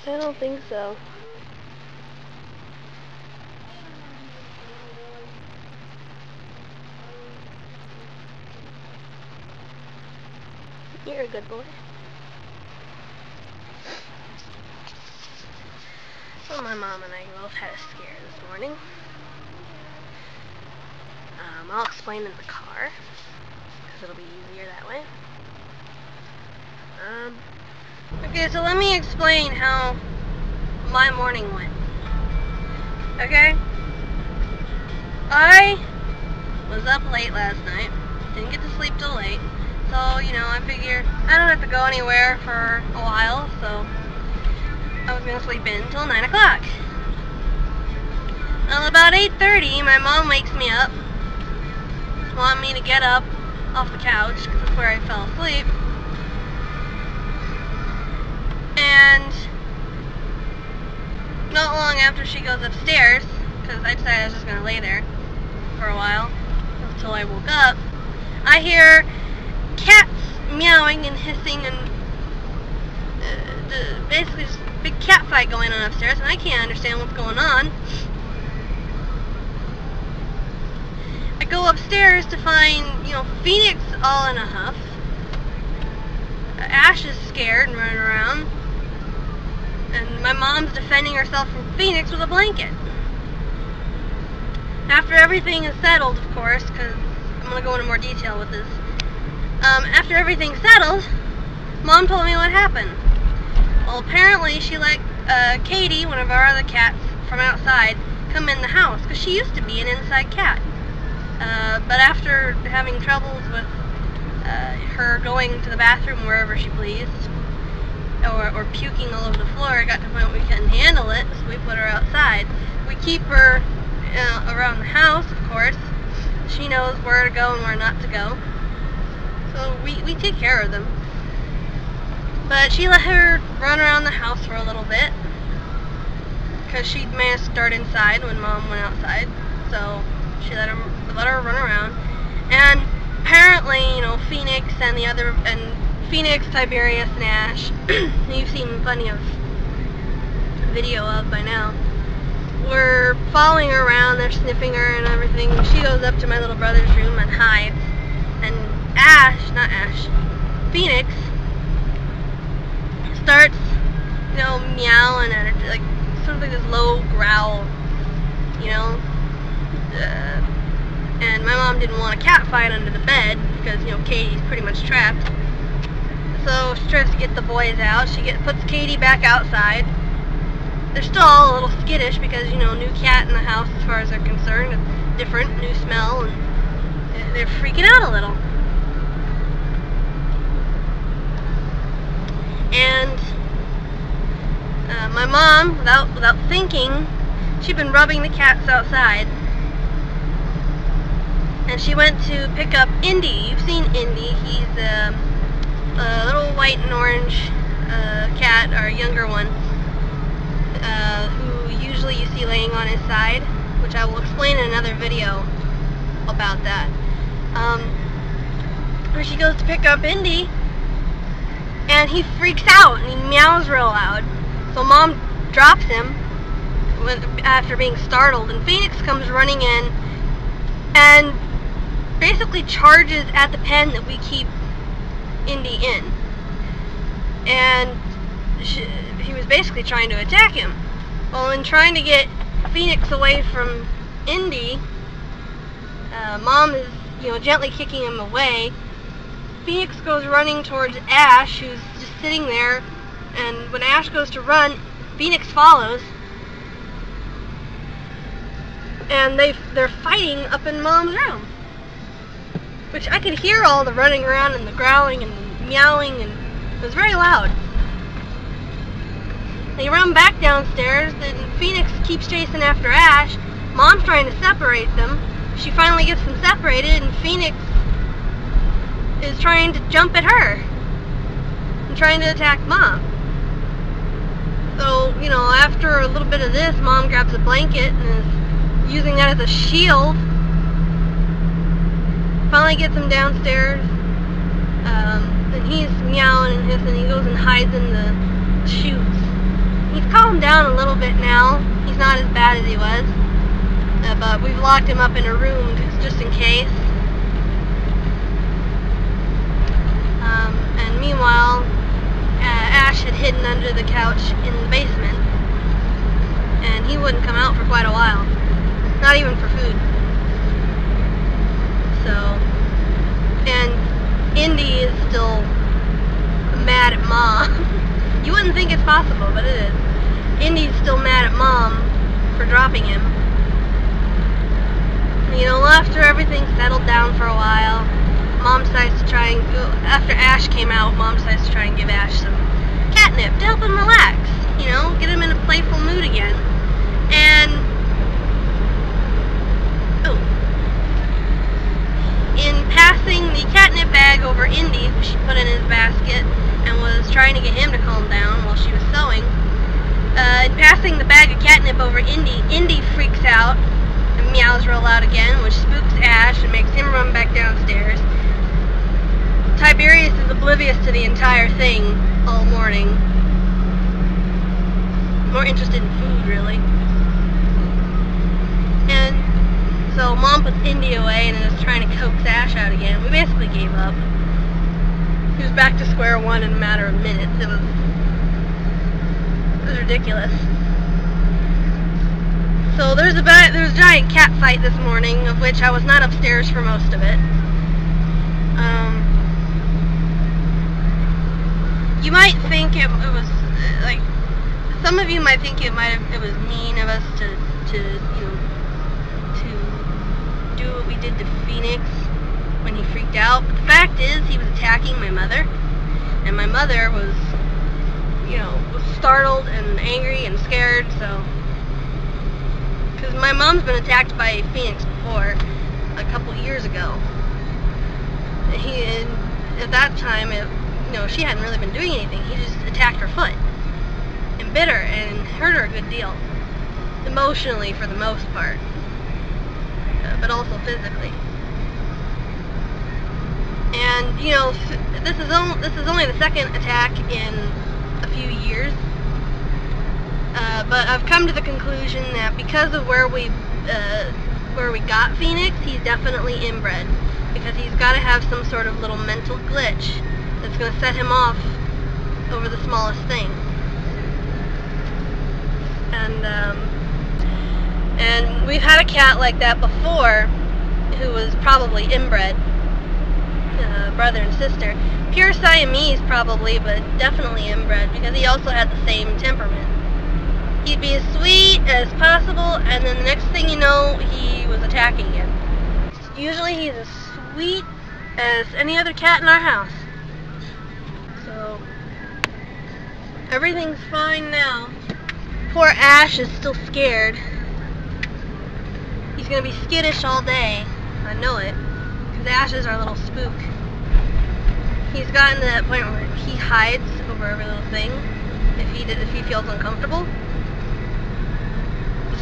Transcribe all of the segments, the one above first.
I don't think so. You're a good boy. Well, my mom and I both had a scare this morning. I'll explain in the car, because it'll be easier that way. Okay, so let me explain how my morning went. Okay? I was up late last night, didn't get to sleep till late, so, you know, I figured I don't have to go anywhere for a while, so I was going to sleep in until 9 o'clock. Well, about 8:30, my mom wakes me up, wanting me to get up off the couch, because that's where I fell asleep. And not long after she goes upstairs, because I decided I was just going to lay there for a while, until I woke up, I hear cats meowing and hissing and basically just a big cat fight going on upstairs, and I can't understand what's going on. I go upstairs to find, you know, Phoenix all in a huff. Ash is scared and running around. And my mom's defending herself from Phoenix with a blanket. After everything is settled, of course, because I'm going to go into more detail with this. After everything's settled, Mom told me what happened. Well, apparently she let Katie, one of our other cats from outside, come in the house, because she used to be an inside cat. But after having troubles with her going to the bathroom wherever she pleased, or puking all over the floor, it got to the point where we couldn't handle it, so we put her outside. We keep her around the house, of course. She knows where to go and where not to go. So we take care of them. But she let her run around the house for a little bit, because she managed to start inside when Mom went outside. So she let her run around. And apparently, you know, Phoenix and the other, and Phoenix, Tiberius, and Ash, you've seen plenty of video of by now, were following her around, they're sniffing her and everything. She goes up to my little brother's room and hides, and Phoenix starts, you know, meowing at her, like, sort of like this low growl, you know, and my mom didn't want a cat fight under the bed, because, you know, Katie's pretty much trapped. So she tries to get the boys out. She puts Katie back outside. They're still all a little skittish because, you know, new cat in the house as far as they're concerned. It's different, new smell, and they're freaking out a little. And my mom, without thinking, she'd been rubbing the cats outside. And she went to pick up Indy. You've seen Indy. He's a little white and orange cat, or a younger one, who usually you see laying on his side, which I will explain in another video about that. Where she goes to pick up Indy, and he freaks out and he meows real loud. So Mom drops him after being startled, and Phoenix comes running in and basically charges at the pen that we keep Indy in, and he was basically trying to attack him. Well, in trying to get Phoenix away from Indy, Mom is, you know, gently kicking him away. Phoenix goes running towards Ash, who's just sitting there, and when Ash goes to run, Phoenix follows, and they're fighting up in Mom's room. Which I could hear all the running around and the growling and meowing, and it was very loud. They run back downstairs, and Phoenix keeps chasing after Ash. Mom's trying to separate them. She finally gets them separated, and Phoenix is trying to jump at her and trying to attack Mom. So, you know, after a little bit of this, Mom grabs a blanket and is using that as a shield. Finally gets him downstairs, and he's meowing and hissing. He goes and hides in the chutes. He calmed down a little bit now. He's not as bad as he was. But we've locked him up in a room just in case. And meanwhile, Ash had hidden under the couch in the basement. And he wouldn't come out for quite a while. Not even for food. So, and Indy is still mad at Mom. You wouldn't think it's possible, but it is. Indy's still mad at Mom for dropping him. You know, after everything settled down for a while, Mom decides to try and go, after Ash came out, Mom decides to try and give Ash some catnip to help him relax. You know, get him in a playful mood again. And in passing the catnip bag over Indy, which she put in his basket, and was trying to get him to calm down while she was sewing, in passing the bag of catnip over Indy, Indy freaks out and meows real loud again, which spooks Ash and makes him run back downstairs. Tiberius is oblivious to the entire thing all morning. More interested in food, really. And so Mom puts Indy away and is trying to coax Ash out again. We basically gave up. He was back to square one in a matter of minutes. It was ridiculous. So there was a giant cat fight this morning, of which I was not upstairs for most of it. You might think it was like, some of you might think it was mean of us to do what we did to Phoenix when he freaked out. But the fact is, he was attacking my mother, and my mother was, was startled and angry and scared. So, because my mom's been attacked by Phoenix before, a couple years ago. At that time, she hadn't really been doing anything. He just attacked her foot and bit her and hurt her a good deal, emotionally for the most part, but also physically. And this is only the second attack in a few years. But I've come to the conclusion that because of where we got Phoenix, he's definitely inbred, because he's got to have some sort of little mental glitch that's going to set him off over the smallest thing. And we've had a cat like that before, who was probably inbred, brother and sister. Pure Siamese probably, but definitely inbred, because he also had the same temperament. He'd be as sweet as possible, and then the next thing you know, he was attacking you. Usually he's as sweet as any other cat in our house. So, everything's fine now. Poor Ash is still scared. He's gonna be skittish all day. I know it, because Ash is our little spook. He's gotten to that point where he hides over every little thing if he feels uncomfortable.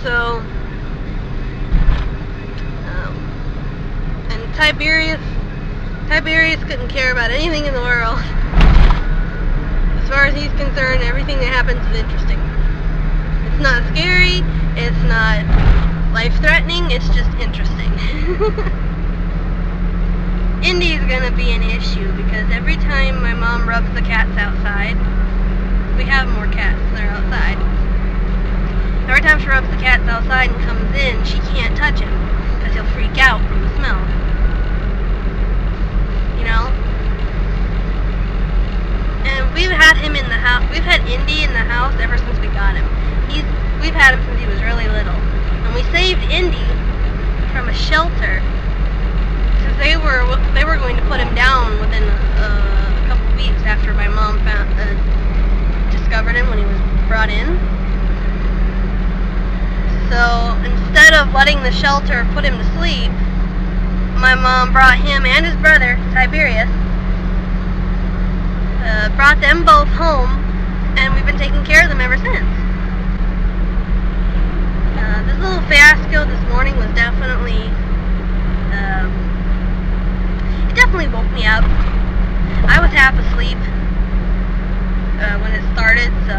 So, and Tiberius couldn't care about anything in the world. As far as he's concerned, everything that happens is interesting. It's not scary, it's not life-threatening, it's just interesting. Indy's gonna be an issue, because every time my mom rubs the cats outside, we have more cats that are outside. Every time she rubs the cats outside and comes in, she can't touch him, because he'll freak out from the smell. And we've had him in the house, we've had Indy in the house ever since we got him. We've had him since he was really little. And we saved Indy from a shelter, because they were going to put him down within a couple weeks after my mom discovered him when he was brought in. So instead of letting the shelter put him to sleep, my mom brought him and his brother, Tiberius, brought them both home, and we've been taking care of them ever since. This little fiasco this morning was definitely, it definitely woke me up. I was half asleep when it started, so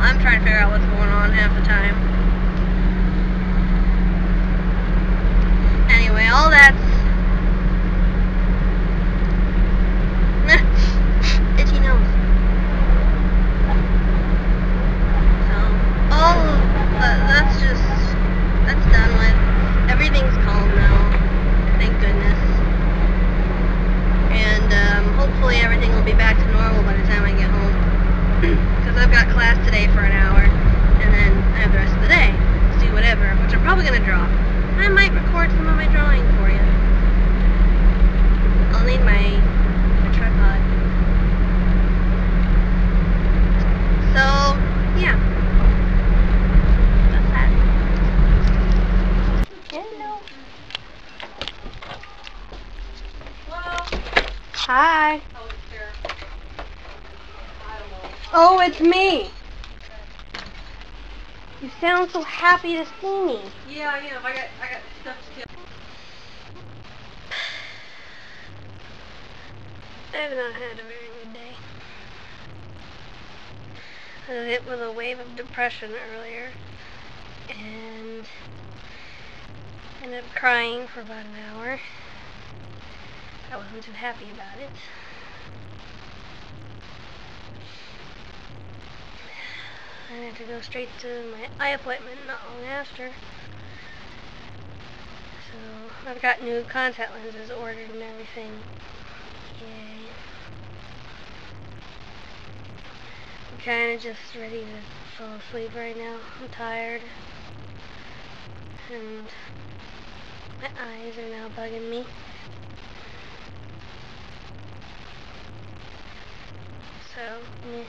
I'm trying to figure out what's going on half the time. Anyway, all that's itchy nose. So, that's done with. Everything's calm now, thank goodness. And hopefully everything will be back to normal by the time I get home. Because I've got class today for an hour, and then I have the rest of the day to do whatever, which I'm probably going to draw. I might record some of my drawing for you. I'll need my tripod. So, yeah. That's that. Hello. Hello? Hi. Oh, it's there. I don't know. Oh, it's me. You sound so happy to see me. Yeah, I am. I got stuff to do. I have not had a very good day. I was hit with a wave of depression earlier, and ended up crying for about an hour. I wasn't too happy about it. I had to go straight to my eye appointment not long after. So I've got new contact lenses ordered and everything. Yay. I'm kinda just ready to fall asleep right now. I'm tired. And my eyes are now bugging me. So, meh.